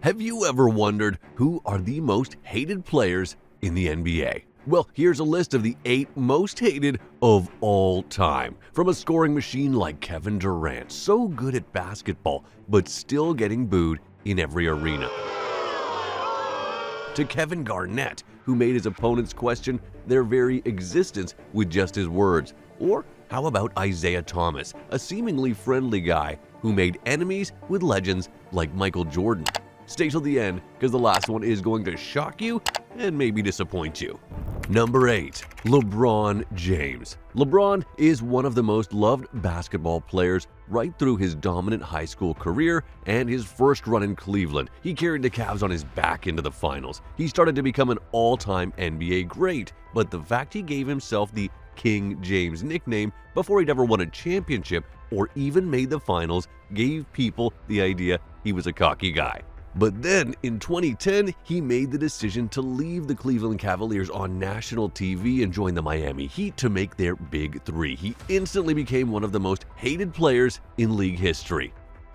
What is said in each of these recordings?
Have you ever wondered who are the most hated players in the NBA? Well, here's a list of the 8 most hated of all time. From a scoring machine like Kevin Durant, so good at basketball, but still getting booed in every arena, to Kevin Garnett, who made his opponents question their very existence with just his words. Or how about Isaiah Thomas, a seemingly friendly guy who made enemies with legends like Michael Jordan? Stay till the end, because the last one is going to shock you and maybe disappoint you. Number 8. LeBron James. LeBron is one of the most loved basketball players right through his dominant high school career and his first run in Cleveland. He carried the Cavs on his back into the finals. He started to become an all-time NBA great, but the fact he gave himself the King James nickname before he'd ever won a championship or even made the finals gave people the idea he was a cocky guy. But then, in 2010, he made the decision to leave the Cleveland Cavaliers on national TV and join the Miami Heat to make their big three. He instantly became one of the most hated players in league history.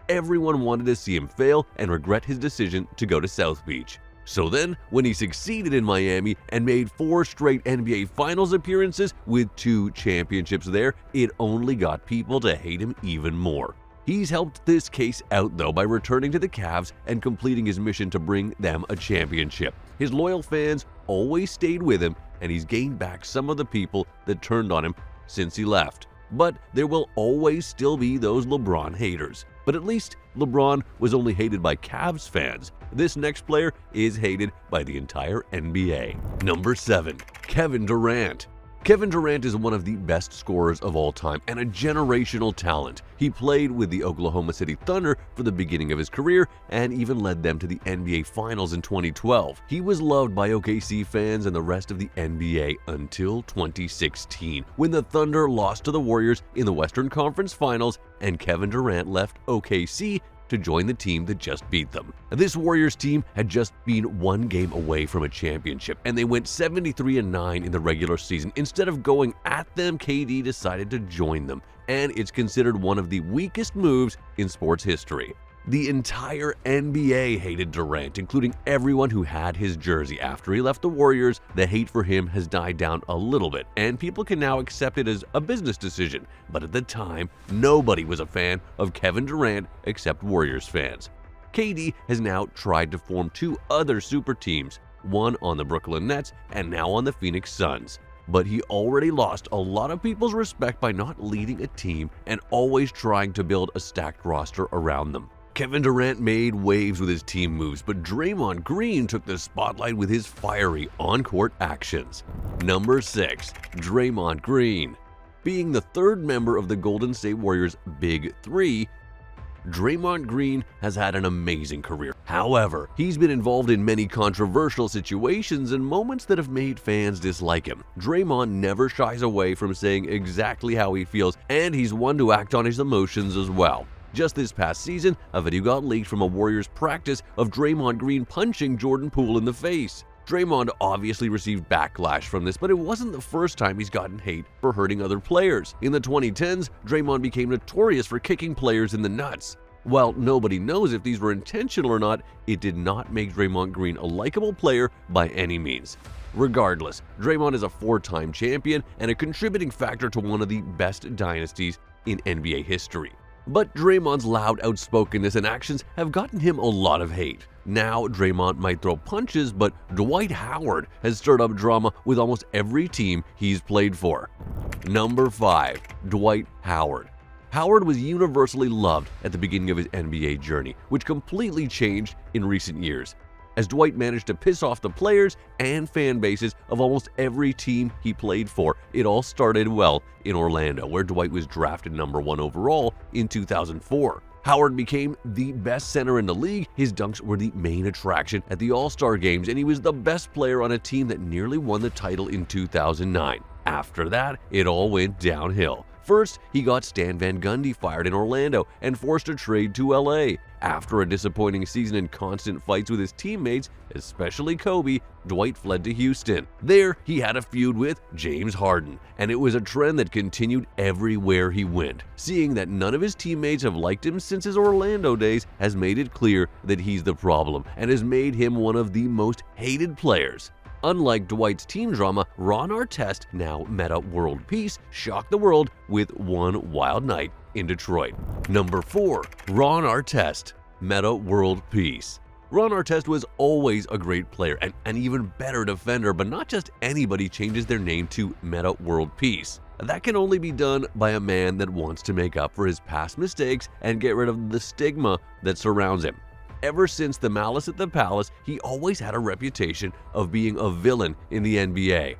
Everyone wanted to see him fail and regret his decision to go to South Beach. So then, when he succeeded in Miami and made 4 straight NBA Finals appearances with 2 championships there, it only got people to hate him even more. He's helped this case out, though, by returning to the Cavs and completing his mission to bring them a championship. His loyal fans always stayed with him, and he's gained back some of the people that turned on him since he left. But there will always still be those LeBron haters. But at least LeBron was only hated by Cavs fans. This next player is hated by the entire NBA. Number 7. Kevin Durant. Kevin Durant is one of the best scorers of all time and a generational talent. He played with the Oklahoma City Thunder for the beginning of his career and even led them to the NBA Finals in 2012. He was loved by OKC fans and the rest of the NBA until 2016, when the Thunder lost to the Warriors in the Western Conference Finals and Kevin Durant left OKC to join the team that just beat them. This Warriors team had just been 1 game away from a championship, and they went 73-9 in the regular season. Instead of going at them, KD decided to join them, and it's considered one of the weakest moves in sports history. The entire NBA hated Durant, including everyone who had his jersey. After he left the Warriors, the hate for him has died down a little bit, and people can now accept it as a business decision. But at the time, nobody was a fan of Kevin Durant except Warriors fans. KD has now tried to form 2 other super teams, one on the Brooklyn Nets and now on the Phoenix Suns. But he already lost a lot of people's respect by not leading a team and always trying to build a stacked roster around them. Kevin Durant made waves with his team moves, but Draymond Green took the spotlight with his fiery on-court actions. Number 6. Draymond Green. Being the 3rd member of the Golden State Warriors' Big Three, Draymond Green has had an amazing career. However, he's been involved in many controversial situations and moments that have made fans dislike him. Draymond never shies away from saying exactly how he feels, and he's one to act on his emotions as well. Just this past season, a video got leaked from a Warriors practice of Draymond Green punching Jordan Poole in the face. Draymond obviously received backlash from this, but it wasn't the first time he's gotten hate for hurting other players. In the 2010s, Draymond became notorious for kicking players in the nuts. While nobody knows if these were intentional or not, it did not make Draymond Green a likable player by any means. Regardless, Draymond is a 4-time champion and a contributing factor to one of the best dynasties in NBA history. But Draymond's loud outspokenness and actions have gotten him a lot of hate. Now, Draymond might throw punches, but Dwight Howard has stirred up drama with almost every team he's played for. Number 5. Dwight Howard. Howard was universally loved at the beginning of his NBA journey, which completely changed in recent years, as Dwight managed to piss off the players and fan bases of almost every team he played for. It all started well in Orlando, where Dwight was drafted number 1 overall in 2004. Howard became the best center in the league. His dunks were the main attraction at the All-Star games, and he was the best player on a team that nearly won the title in 2009. After that, it all went downhill. First, he got Stan Van Gundy fired in Orlando and forced a trade to LA. After a disappointing season and constant fights with his teammates, especially Kobe, Dwight fled to Houston. There, he had a feud with James Harden, and it was a trend that continued everywhere he went. Seeing that none of his teammates have liked him since his Orlando days has made it clear that he's the problem and has made him one of the most hated players. Unlike Dwight's team drama, Ron Artest, now Meta World Peace, shocked the world with one wild night in Detroit. Number 4. Ron Artest, Meta World Peace. Ron Artest was always a great player and an even better defender, but not just anybody changes their name to Meta World Peace. That can only be done by a man that wants to make up for his past mistakes and get rid of the stigma that surrounds him. Ever since the Malice at the Palace, he always had a reputation of being a villain in the NBA.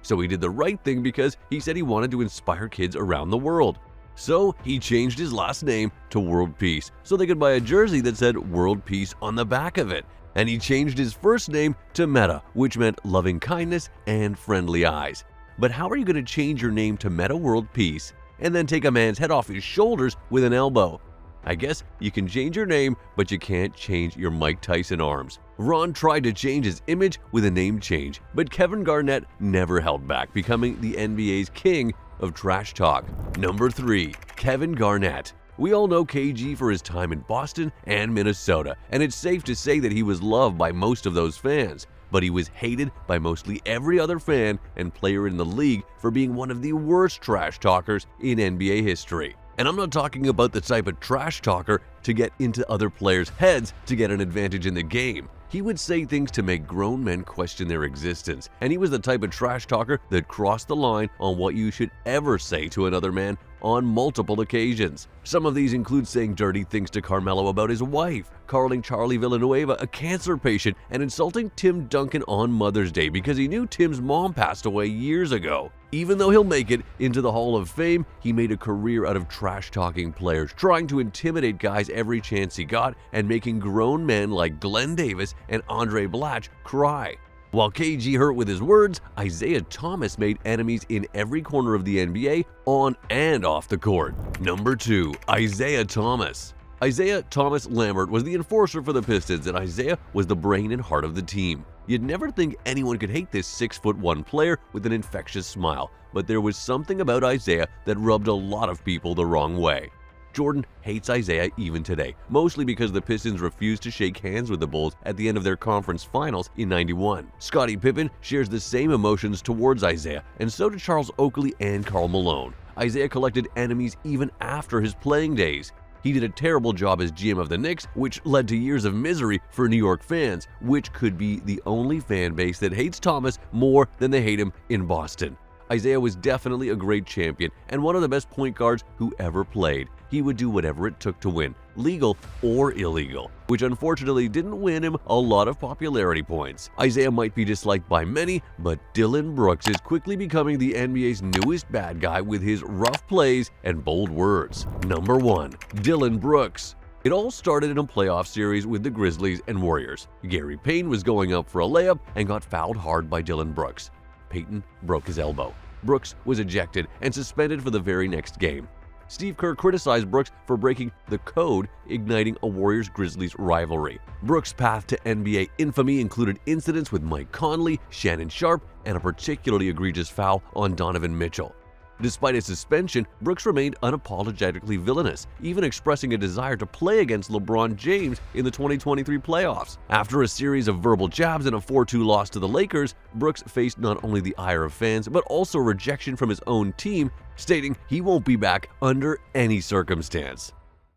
So he did the right thing because he said he wanted to inspire kids around the world. So he changed his last name to World Peace so they could buy a jersey that said World Peace on the back of it. And he changed his first name to Meta, which meant loving kindness and friendly eyes. But how are you going to change your name to Meta World Peace and then take a man's head off his shoulders with an elbow? I guess you can change your name, but you can't change your Mike Tyson arms. Ron tried to change his image with a name change, but Kevin Garnett never held back, becoming the NBA's king of trash talk. Number 3. Kevin Garnett. We all know KG for his time in Boston and Minnesota, and it's safe to say that he was loved by most of those fans. But he was hated by mostly every other fan and player in the league for being one of the worst trash talkers in NBA history. And I'm not talking about the type of trash talker to get into other players' heads to get an advantage in the game. He would say things to make grown men question their existence, and he was the type of trash talker that crossed the line on what you should ever say to another man on multiple occasions. Some of these include saying dirty things to Carmelo about his wife, calling Charlie Villanueva a cancer patient, and insulting Tim Duncan on Mother's Day because he knew Tim's mom passed away years ago. Even though he'll make it into the Hall of Fame, he made a career out of trash-talking players, trying to intimidate guys every chance he got and making grown men like Glenn Davis and Andre Blatche cry. While KG hurt with his words, Isaiah Thomas made enemies in every corner of the NBA, on and off the court. Number 2. Isaiah Thomas. Isaiah Thomas Lambert was the enforcer for the Pistons, and Isaiah was the brain and heart of the team. You'd never think anyone could hate this 6'1" player with an infectious smile, but there was something about Isaiah that rubbed a lot of people the wrong way. Jordan hates Isaiah even today, mostly because the Pistons refused to shake hands with the Bulls at the end of their conference finals in '91. Scottie Pippen shares the same emotions towards Isaiah, and so did Charles Oakley and Karl Malone. Isaiah collected enemies even after his playing days. He did a terrible job as GM of the Knicks, which led to years of misery for New York fans, which could be the only fan base that hates Thomas more than they hate him in Boston. Isaiah was definitely a great champion and one of the best point guards who ever played. He would do whatever it took to win, legal or illegal, which unfortunately didn't win him a lot of popularity points. Isaiah might be disliked by many, but Dillon Brooks is quickly becoming the NBA's newest bad guy with his rough plays and bold words. Number 1. Dillon Brooks. It all started in a playoff series with the Grizzlies and Warriors. Gary Payton was going up for a layup and got fouled hard by Dillon Brooks. Payton broke his elbow. Brooks was ejected and suspended for the very next game. Steve Kerr criticized Brooks for breaking the code, igniting a Warriors-Grizzlies rivalry. Brooks' path to NBA infamy included incidents with Mike Conley, Shannon Sharpe, and a particularly egregious foul on Donovan Mitchell. Despite his suspension, Brooks remained unapologetically villainous, even expressing a desire to play against LeBron James in the 2023 playoffs. After a series of verbal jabs and a 4-2 loss to the Lakers, Brooks faced not only the ire of fans, but also rejection from his own team, stating he won't be back under any circumstance.